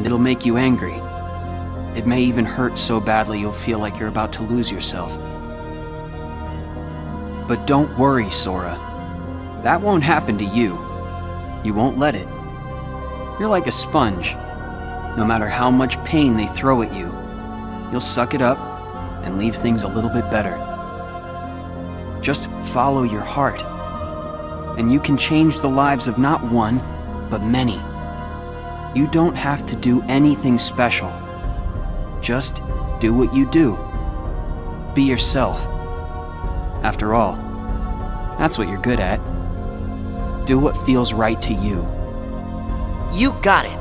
and it'll make you angry. It may even hurt so badly you'll feel like you're about to lose yourself. But don't worry, Sora. That won't happen to you. You won't let it. You're like a sponge. No matter how much pain they throw at you, you'll suck it up and leave things a little bit better. Just follow your heart, and you can change the lives of not one, but many. You don't have to do anything special. Just do what you do. Be yourself. After all, that's what you're good at. Do what feels right to you. You got it.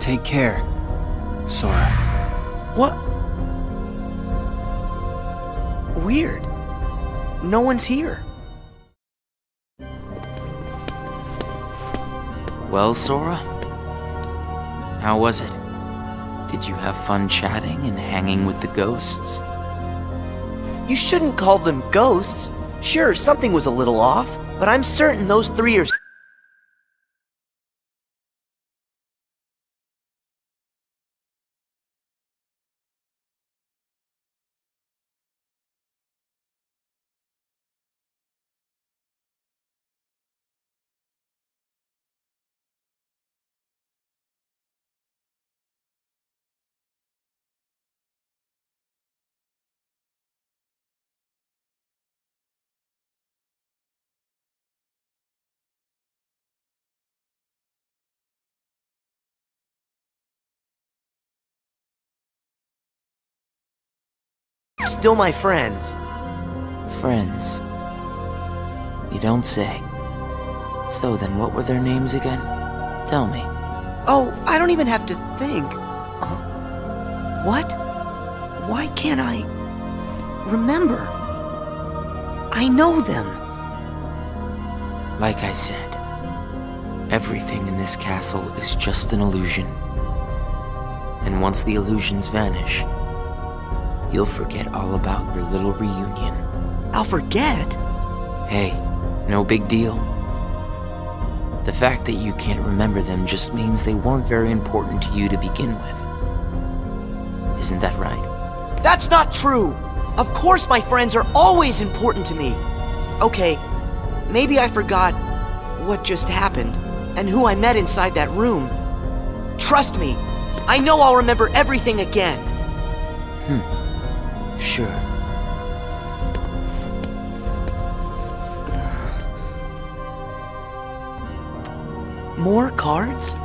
Take care, Sora. What? Weird. No one's here. Well, Sora? How was it? Did you have fun chatting and hanging with the ghosts? You shouldn't call them ghosts. Sure, something was a little off, but I'm certain those three are... still my friends. Friends? You don't say. So then what were their names again? Tell me. Oh, I don't even have to think. What? Why can't I remember? I know them. Like I said, everything in this castle is just an illusion. And once the illusions vanish, you'll forget all about your little reunion. I'll forget? Hey, no big deal. The fact that you can't remember them just means they weren't very important to you to begin with. Isn't that right? That's not true! Of course my friends are always important to me. Okay, maybe I forgot what just happened and who I met inside that room. Trust me, I know I'll remember everything again. Sure. More cards?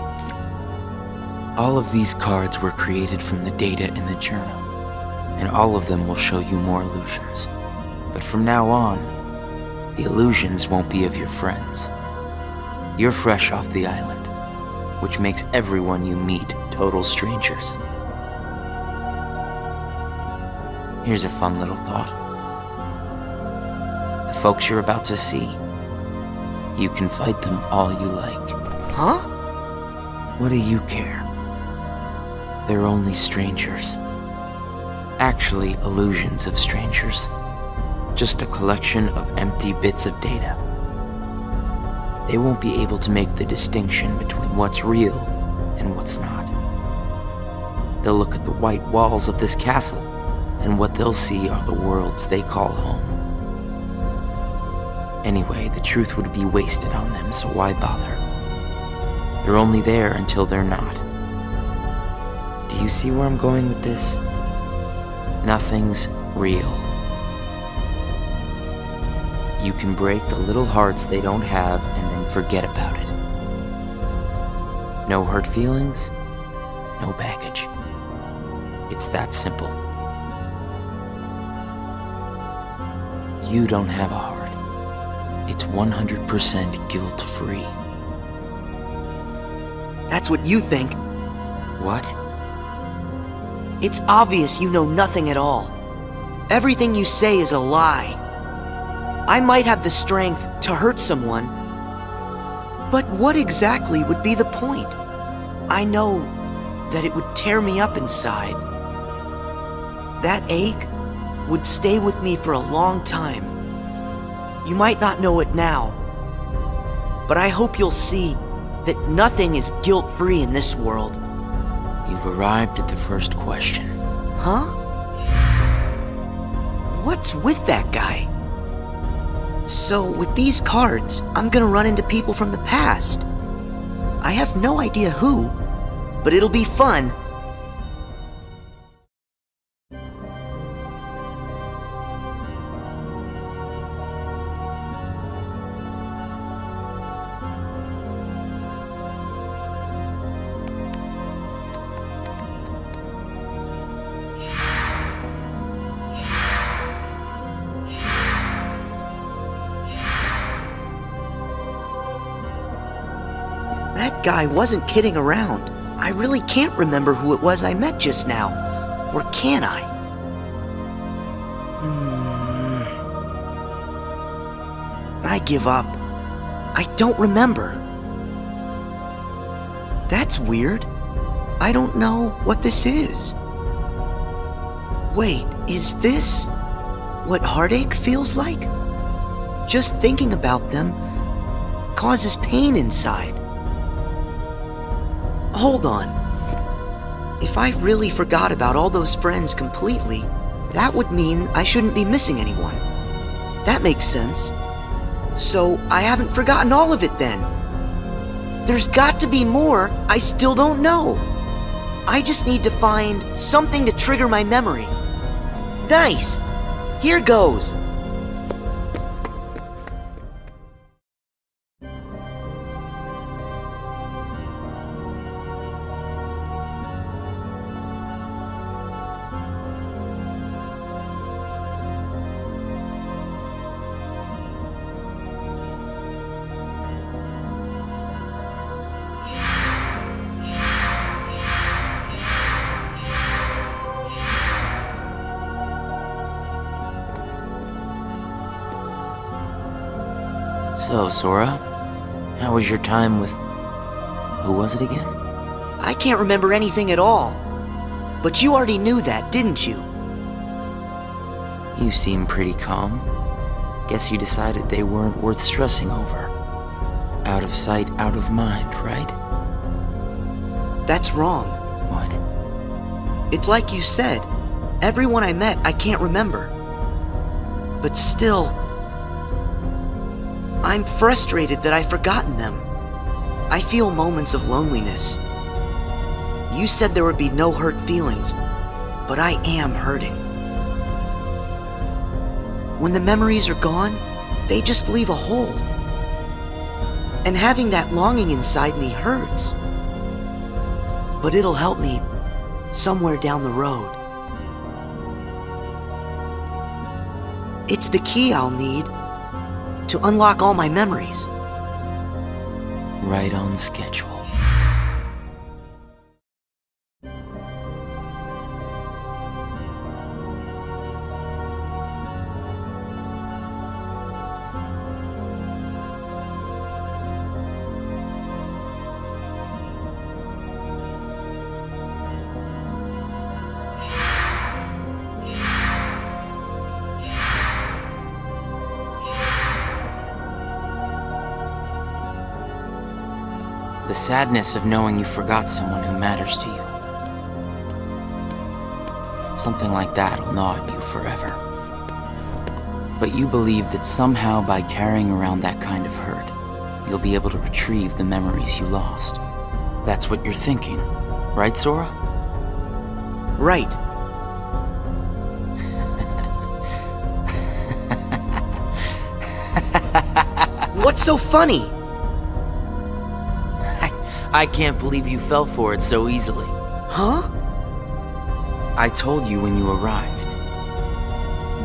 All of these cards were created from the data in the journal, and all of them will show you more illusions. But from now on, the illusions won't be of your friends. You're fresh off the island, which makes everyone you meet total strangers. Here's a fun little thought. The folks you're about to see, you can fight them all you like. Huh? What do you care? They're only strangers. Actually, illusions of strangers. Just a collection of empty bits of data. They won't be able to make the distinction between what's real and what's not. They'll look at the white walls of this castle, and what they'll see are the worlds they call home. Anyway, the truth would be wasted on them, so why bother? They're only there until they're not. Do you see where I'm going with this? Nothing's real. You can break the little hearts they don't have and then forget about it. No hurt feelings, no baggage. It's that simple. You don't have a heart. It's 100% guilt-free. That's what you think. What? It's obvious you know nothing at all. Everything you say is a lie. I might have the strength to hurt someone, but what exactly would be the point? I know that it would tear me up inside. That ache would stay with me for a long time. You might not know it now, but I hope you'll see that nothing is guilt-free in this world. You've arrived at the first question. Huh? What's with that guy? So, with these cards, I'm gonna run into people from the past. I have no idea who, but it'll be fun. That guy wasn't kidding around. I really can't remember who it was I met just now. Or can I? I give up. I don't remember. That's weird. I don't know what this is. Wait, is this what heartache feels like? Just thinking about them causes pain inside. Hold on. If I really forgot about all those friends completely, that would mean I shouldn't be missing anyone. That makes sense. So I haven't forgotten all of it then. There's got to be more I still don't know. I just need to find something to trigger my memory. Nice! Here goes! So, Sora, how was your time with... who was it again? I can't remember anything at all. But you already knew that, didn't you? You seem pretty calm. Guess you decided they weren't worth stressing over. Out of sight, out of mind, right? That's wrong. What? It's like you said. Everyone I met, I can't remember. But still, I'm frustrated that I've forgotten them. I feel moments of loneliness. You said there would be no hurt feelings, but I am hurting. When the memories are gone, they just leave a hole. And having that longing inside me hurts. But it'll help me somewhere down the road. It's the key I'll need to unlock all my memories. Right on schedule. The sadness of knowing you forgot someone who matters to you. Something like that'll gnaw at you forever. But you believe that somehow by carrying around that kind of hurt, you'll be able to retrieve the memories you lost. That's what you're thinking, right, Sora? Right. What's so funny? I can't believe you fell for it so easily. Huh? I told you when you arrived.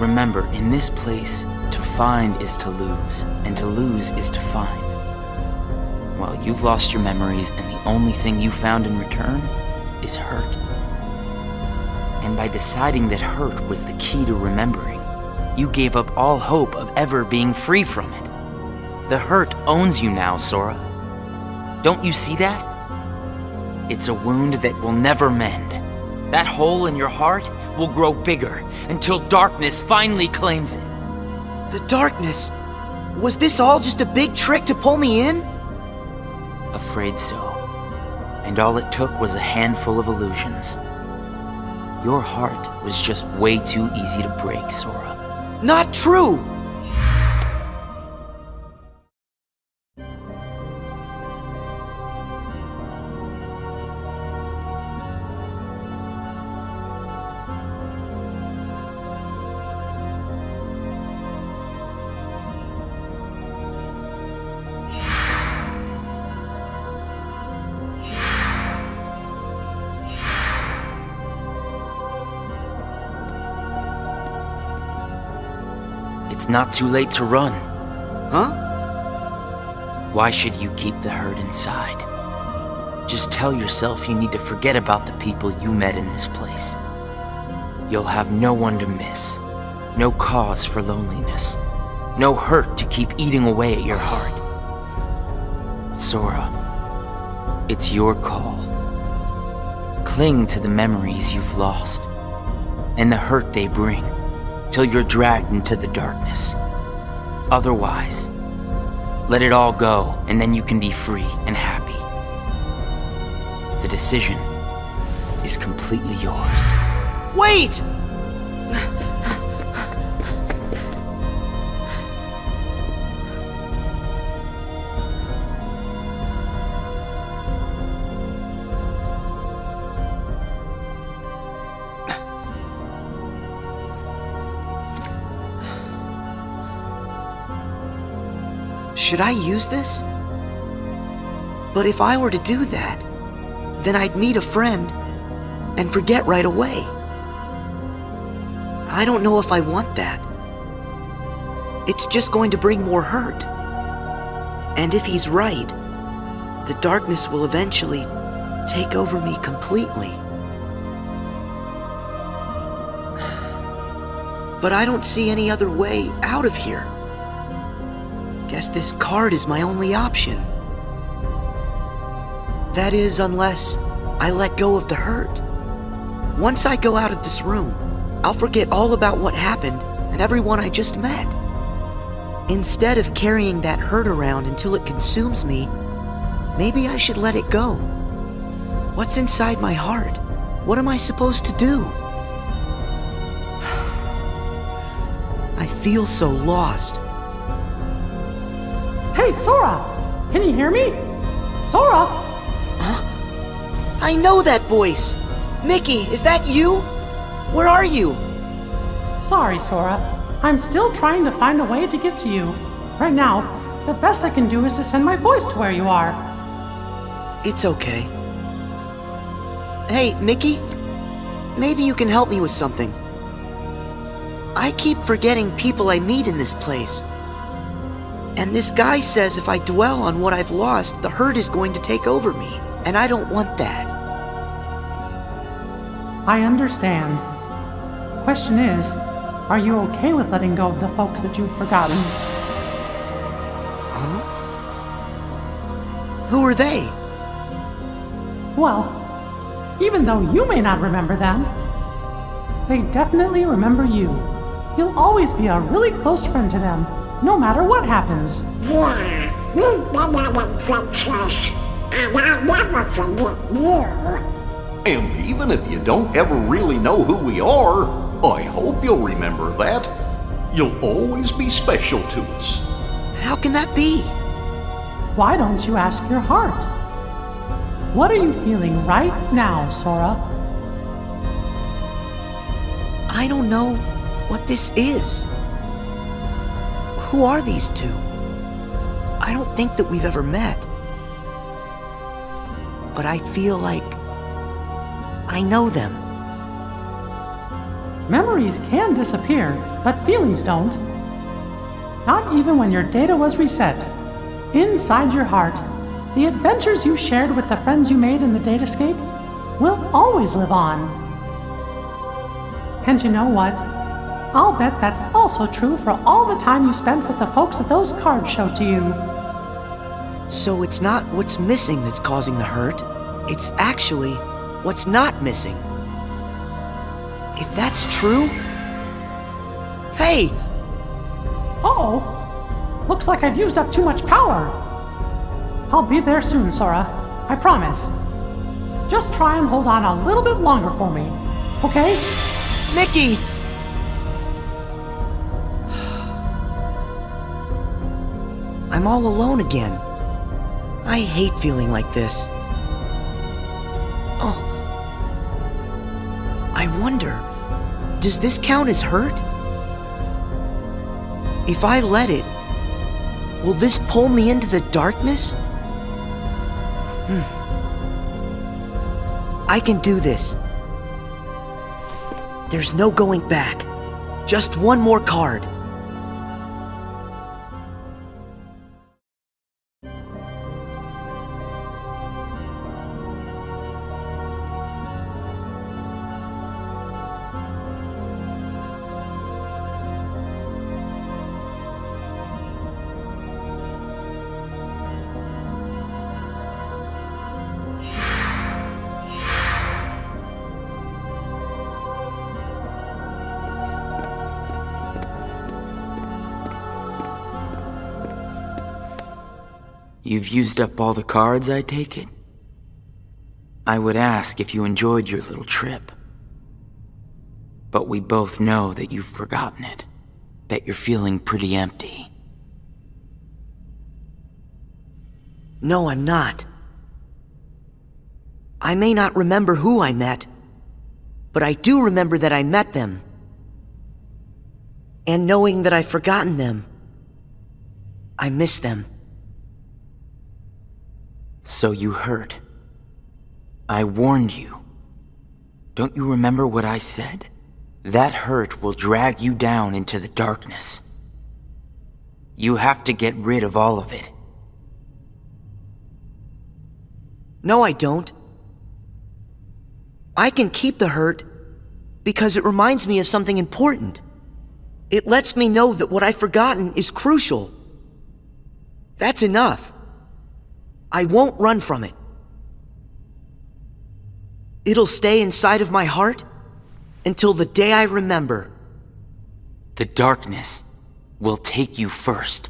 Remember, in this place, to find is to lose, and to lose is to find. Well, you've lost your memories, and the only thing you found in return is hurt. And by deciding that hurt was the key to remembering, you gave up all hope of ever being free from it. The hurt owns you now, Sora. Don't you see that? It's a wound that will never mend. That hole in your heart will grow bigger until darkness finally claims it. The darkness? Was this all just a big trick to pull me in? Afraid so. And all it took was a handful of illusions. Your heart was just way too easy to break, Sora. Not true! It's not too late to run. Huh? Why should you keep the hurt inside? Just tell yourself you need to forget about the people you met in this place. You'll have no one to miss, no cause for loneliness, no hurt to keep eating away at your heart. Sora, it's your call. Cling to the memories you've lost, and the hurt they bring, till you're dragged into the darkness. Otherwise, let it all go, and then you can be free and happy. The decision is completely yours. Wait! Should I use this? But if I were to do that, then I'd meet a friend and forget right away. I don't know if I want that. It's just going to bring more hurt. And if he's right, the darkness will eventually take over me completely. But I don't see any other way out of here. Guess this card is my only option. That is, unless I let go of the hurt. Once I go out of this room, I'll forget all about what happened and everyone I just met. Instead of carrying that hurt around until it consumes me, maybe I should let it go. What's inside my heart? What am I supposed to do? I feel so lost. Hey, Sora! Can you hear me? Sora! Huh? I know that voice! Mickey, is that you? Where are you? Sorry, Sora. I'm still trying to find a way to get to you. Right now, the best I can do is to send my voice to where you are. It's okay. Hey, Mickey? Maybe you can help me with something. I keep forgetting people I meet in this place. And this guy says if I dwell on what I've lost, the hurt is going to take over me. And I don't want that. I understand. Question is, are you okay with letting go of the folks that you've forgotten? Huh? Who are they? Well, even though you may not remember them, they definitely remember you. You'll always be a really close friend to them, no matter what happens. Yeah, we've been having friendships, and I'll never forget you. And even if you don't ever really know who we are, I hope you'll remember that. You'll always be special to us. How can that be? Why don't you ask your heart? What are you feeling right now, Sora? I don't know what this is. Who are these two? I don't think that we've ever met. But I feel like I know them. Memories can disappear, but feelings don't. Not even when your data was reset. Inside your heart, the adventures you shared with the friends you made in the datascape will always live on. And you know what? I'll bet that's also true for all the time you spent with the folks that those cards showed to you. So it's not what's missing that's causing the hurt. It's actually what's not missing. If that's true... Hey! Uh-oh! Looks like I've used up too much power. I'll be there soon, Sora. I promise. Just try and hold on a little bit longer for me, okay? Mickey! I'm all alone again. I hate feeling like this. Oh. I wonder, does this count as hurt? If I let it, will this pull me into the darkness? I can do this. There's no going back. Just one more card. You've used up all the cards, I take it? I would ask if you enjoyed your little trip. But we both know that you've forgotten it. That you're feeling pretty empty. No, I'm not. I may not remember who I met, but I do remember that I met them. And knowing that I've forgotten them, I miss them. So you hurt. I warned you. Don't you remember what I said? That hurt will drag you down into the darkness. You have to get rid of all of it. No, I don't. I can keep the hurt because it reminds me of something important. It lets me know that what I've forgotten is crucial. That's enough. I won't run from it. It'll stay inside of my heart until the day I remember. The darkness will take you first.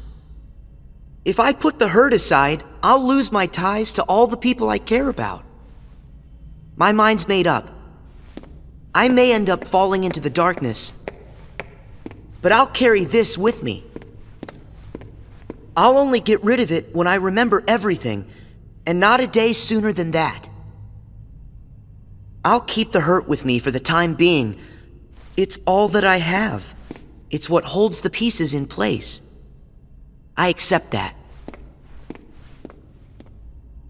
If I put the hurt aside, I'll lose my ties to all the people I care about. My mind's made up. I may end up falling into the darkness, but I'll carry this with me. I'll only get rid of it when I remember everything, and not a day sooner than that. I'll keep the hurt with me for the time being. It's all that I have. It's what holds the pieces in place. I accept that.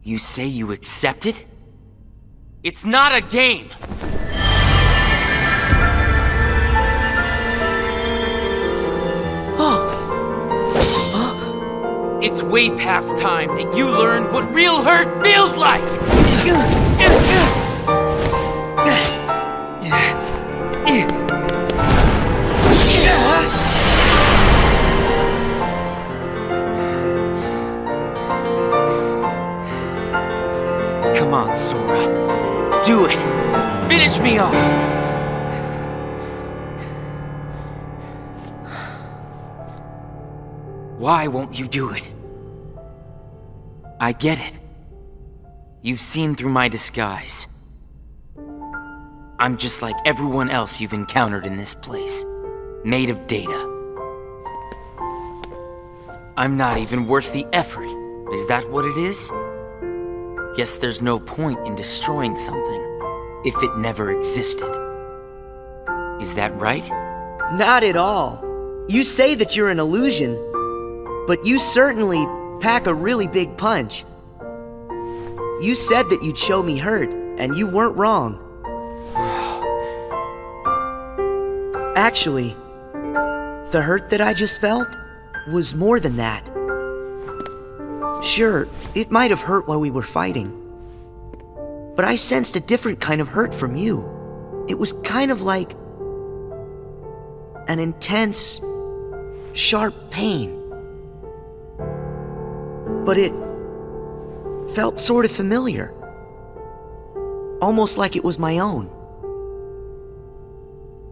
You say you accept it? It's not a game! It's way past time that you learned what real hurt feels like! Come on, Sora. Do it! Finish me off! Why won't you do it? I get it. You've seen through my disguise. I'm just like everyone else you've encountered in this place, made of data. I'm not even worth the effort. Is that what it is? Guess there's no point in destroying something if it never existed. Is that right? Not at all. You say that you're an illusion, but you certainly pack a really big punch. You said that you'd show me hurt, and you weren't wrong. Actually, the hurt that I just felt was more than that. Sure, it might have hurt while we were fighting, but I sensed a different kind of hurt from you. It was kind of like an intense, sharp pain. But it felt sort of familiar. Almost like it was my own.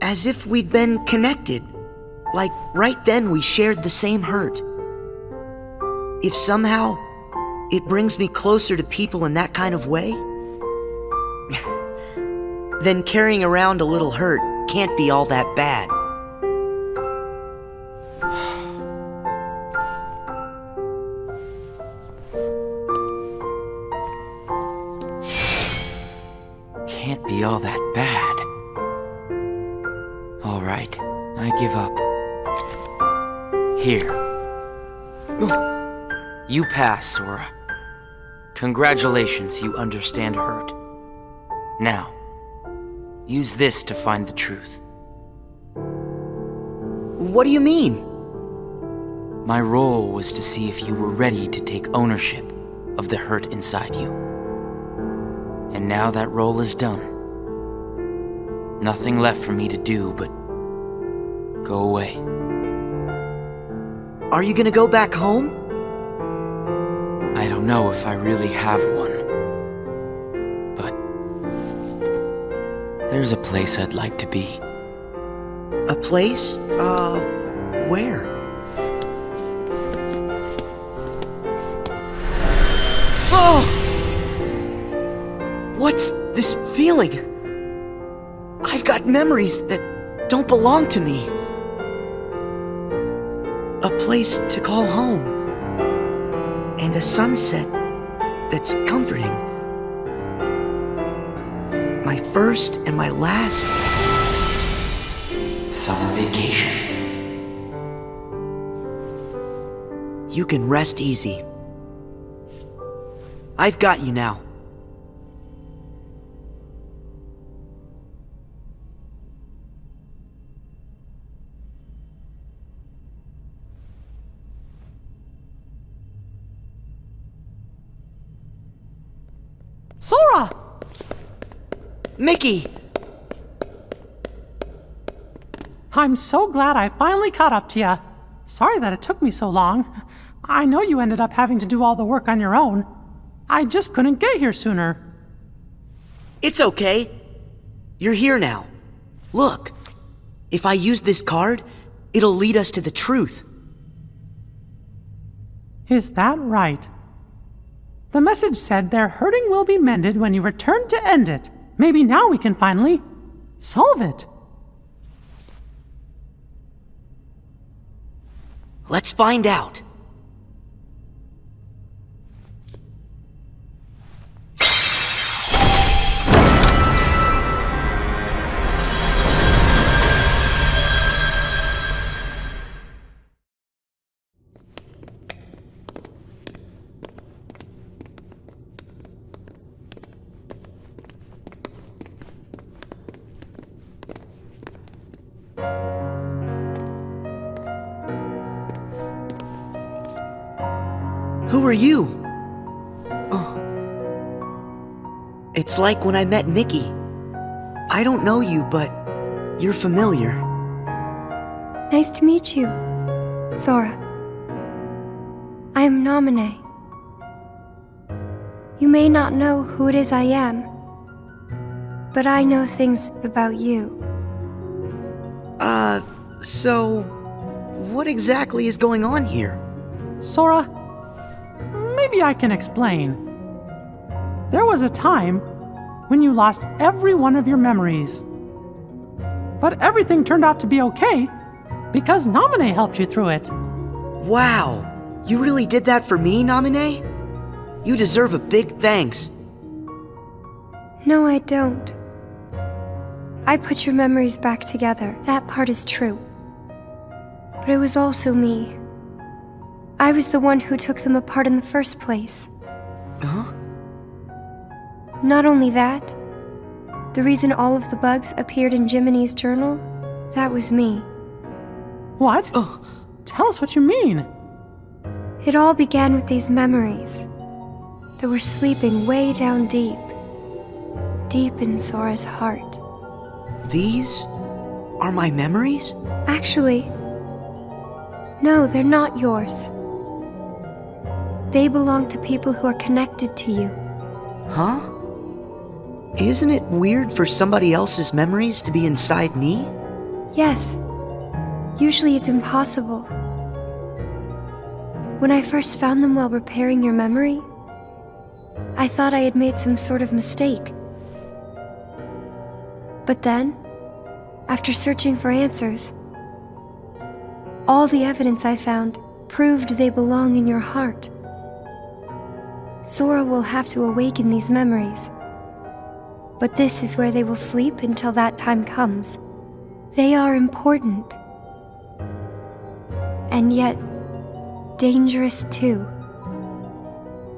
As if we'd been connected. Like right then we shared the same hurt. If somehow it brings me closer to people in that kind of way, then carrying around a little hurt can't be all that bad. Can't be all that bad. All right, I give up. Here. You pass, Sora. Congratulations, you understand hurt. Now, use this to find the truth. What do you mean? My role was to see if you were ready to take ownership of the hurt inside you. And now that role is done. Nothing left for me to do but go away. Are you gonna go back home? I don't know if I really have one. But there's a place I'd like to be. A place? Where? Oh! What's this feeling? I've got memories that don't belong to me. A place to call home. And a sunset that's comforting. My first and my last Summer vacation. You can rest easy. I've got you now. Sora! Mickey! I'm so glad I finally caught up to you. Sorry that it took me so long. I know you ended up having to do all the work on your own. I just couldn't get here sooner. It's okay. You're here now. Look, if I use this card, it'll lead us to the truth. Is that right? The message said their hurting will be mended when you return to end it. Maybe now we can finally solve it. Let's find out. Who are you? Oh. It's like when I met Mickey. I don't know you, but you're familiar. Nice to meet you, Sora. I am Namine. You may not know who it is I am, but I know things about you. So what exactly is going on here? Sora, maybe I can explain. There was a time when you lost every one of your memories. But everything turned out to be okay because Namine helped you through it. Wow, you really did that for me, Namine? You deserve a big thanks. No, I don't. I put your memories back together. That part is true. But it was also me. I was the one who took them apart in the first place. Huh? Not only that, the reason all of the bugs appeared in Jiminy's journal, that was me. What? Oh. Tell us what you mean. It all began with these memories that were sleeping way down deep in Sora's heart. These are my memories? Actually, no, they're not yours. They belong to people who are connected to you. Huh? Isn't it weird for somebody else's memories to be inside me? Yes. Usually it's impossible. When I first found them while repairing your memory, I thought I had made some sort of mistake. But then, after searching for answers, all the evidence I found proved they belong in your heart. Sora will have to awaken these memories, but this is where they will sleep until that time comes. They are important, and yet dangerous too.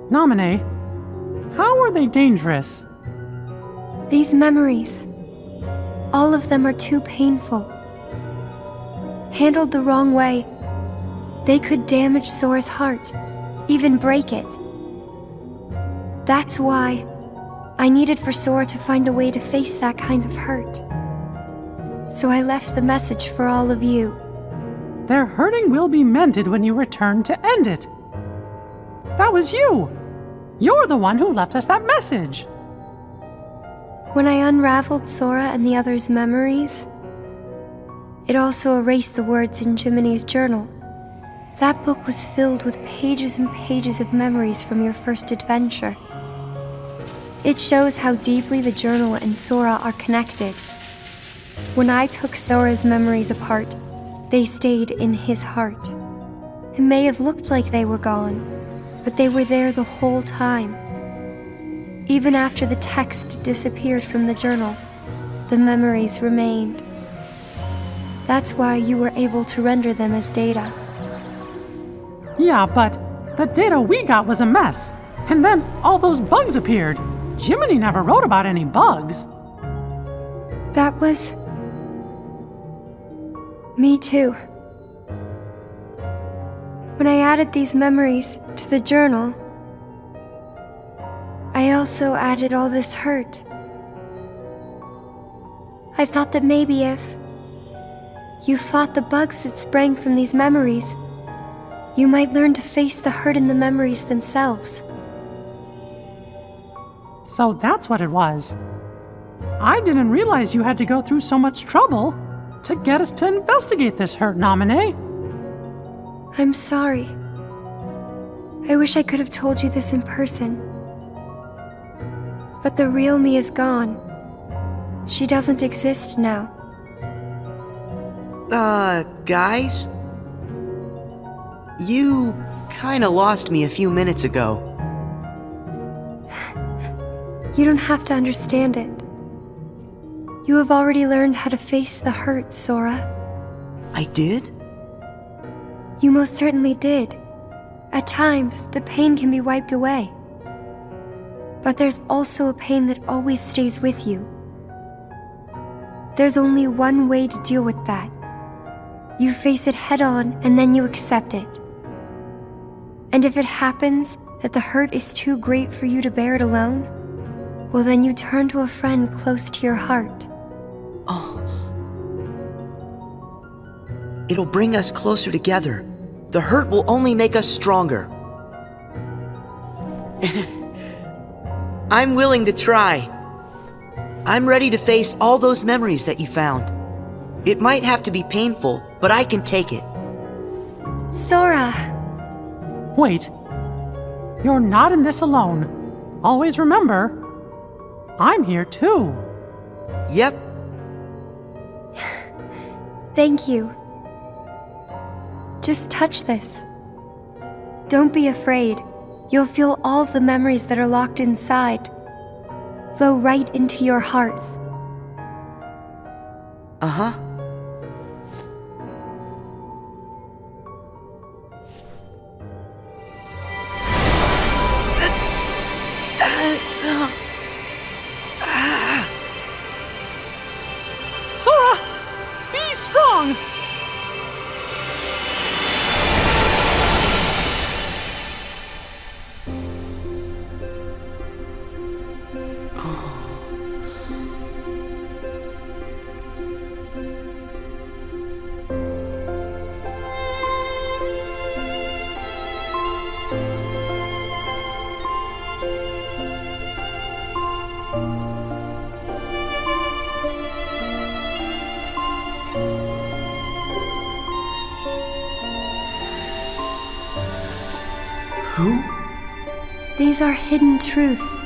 Naminé, how are they dangerous? These memories, all of them are too painful. Handled the wrong way, they could damage Sora's heart, even break it. That's why I needed for Sora to find a way to face that kind of hurt. So I left the message for all of you. Their hurting will be mended when you return to end it. That was you! You're the one who left us that message! When I unraveled Sora and the others' memories, it also erased the words in Jiminy's journal. That book was filled with pages and pages of memories from your first adventure. It shows how deeply the journal and Sora are connected. When I took Sora's memories apart, they stayed in his heart. It may have looked like they were gone, but they were there the whole time. Even after the text disappeared from the journal, the memories remained. That's why you were able to render them as data. Yeah, but the data we got was a mess. And then all those bugs appeared. Jiminy never wrote about any bugs. That was... me too. When I added these memories to the journal, I also added all this hurt. I thought that maybe if you fought the bugs that sprang from these memories, you might learn to face the hurt in the memories themselves. So that's what it was. I didn't realize you had to go through so much trouble to get us to investigate this hurt, Naminé. I'm sorry. I wish I could have told you this in person. But the real me is gone. She doesn't exist now. Guys? You kinda lost me a few minutes ago. You don't have to understand it. You have already learned how to face the hurt, Sora. I did? You most certainly did. At times, the pain can be wiped away. But there's also a pain that always stays with you. There's only one way to deal with that. You face it head on and then you accept it. And if it happens that the hurt is too great for you to bear it alone, well then you turn to a friend close to your heart. Oh. It'll bring us closer together. The hurt will only make us stronger. I'm willing to try. I'm ready to face all those memories that you found. It might have to be painful, but I can take it. Sora! Wait. You're not in this alone. Always remember, I'm here too. Yep. Thank you. Just touch this. Don't be afraid. You'll feel all of the memories that are locked inside flow right into your hearts. Uh-huh. Sora, be strong! These are hidden truths.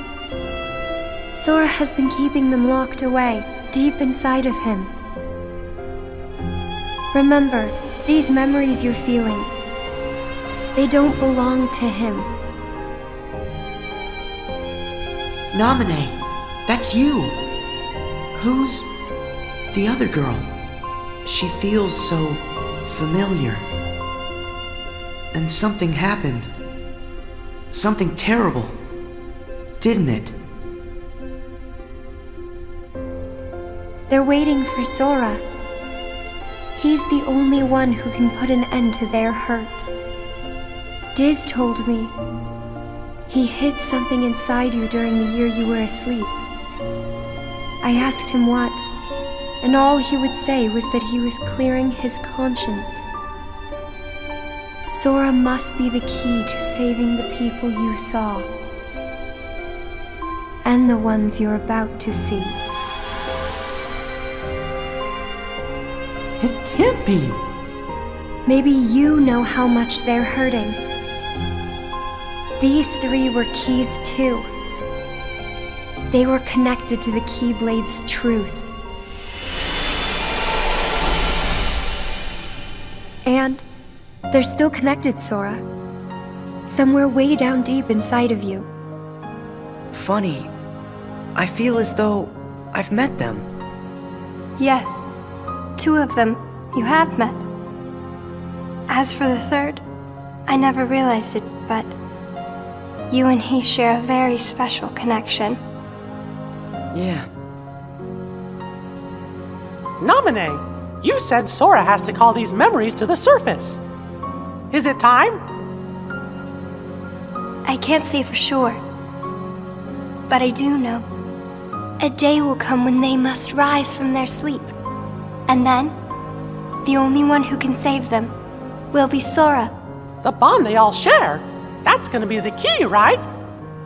Sora has been keeping them locked away, deep inside of him. Remember, these memories you're feeling, they don't belong to him. Namine, that's you. Who's the other girl? She feels so familiar. And something happened. Something terrible, didn't it? They're waiting for Sora. He's the only one who can put an end to their hurt. Diz told me he hid something inside you during the year you were asleep. I asked him what, and all he would say was that he was clearing his conscience. Sora must be the key to saving the people you saw, and the ones you're about to see. It can't be. Maybe you know how much they're hurting. These three were keys too. They were connected to the Keyblade's truth. And they're still connected, Sora. Somewhere way down deep inside of you. Funny, I feel as though I've met them. Yes, 2 of them you have met. As for the third, I never realized it, but you and he share a very special connection. Yeah. Namine, you said Sora has to call these memories to the surface. Is it time? I can't say for sure, but I do know. A day will come when they must rise from their sleep, and then the only one who can save them will be Sora. The bond they all share? That's gonna be the key, right?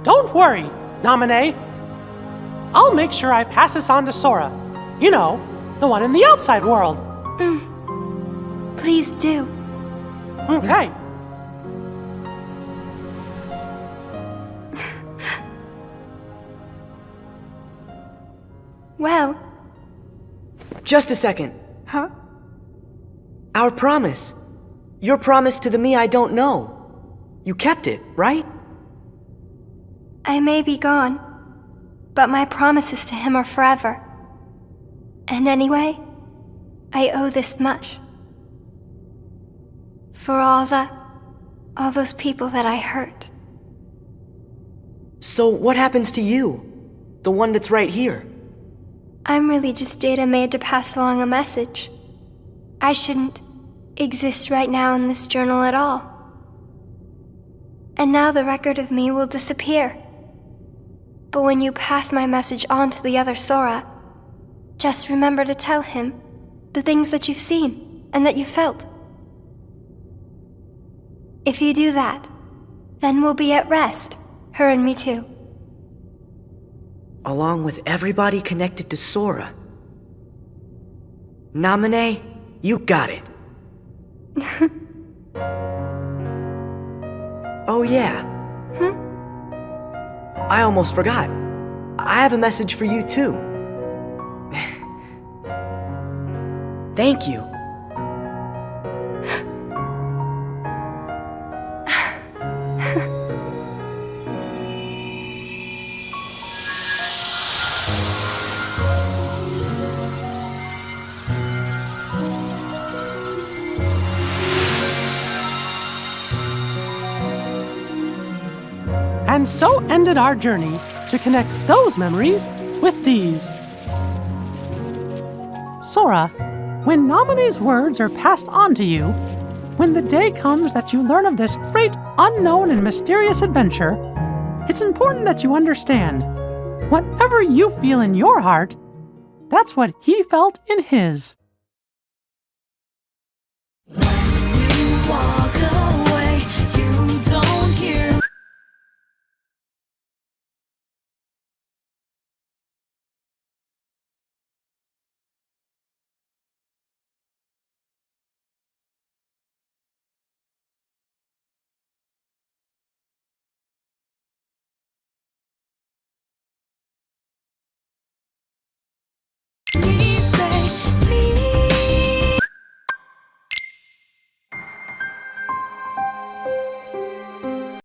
Don't worry, Namine. I'll make sure I pass this on to Sora. You know, the one in the outside world. Please do. Okay. Well, Just a second. huh? Our promise. Your promise to the me I don't know. You kept it, right? I may be gone, but my promises to him are forever. And anyway, I owe this much. For all those people that I hurt. So what happens to you? The one that's right here? I'm really just data made to pass along a message. I shouldn't exist right now in this journal at all. And now the record of me will disappear. But when you pass my message on to the other Sora, just remember to tell him the things that you've seen and that you felt. If you do that, then we'll be at rest, her and me too. Along with everybody connected to Sora. Namine, you got it. Oh yeah. I almost forgot. I have a message for you too. Thank you. And so ended our journey to connect those memories with these. Sora, when Namine's words are passed on to you, when the day comes that you learn of this great, unknown, and mysterious adventure, it's important that you understand, whatever you feel in your heart, that's what he felt in his.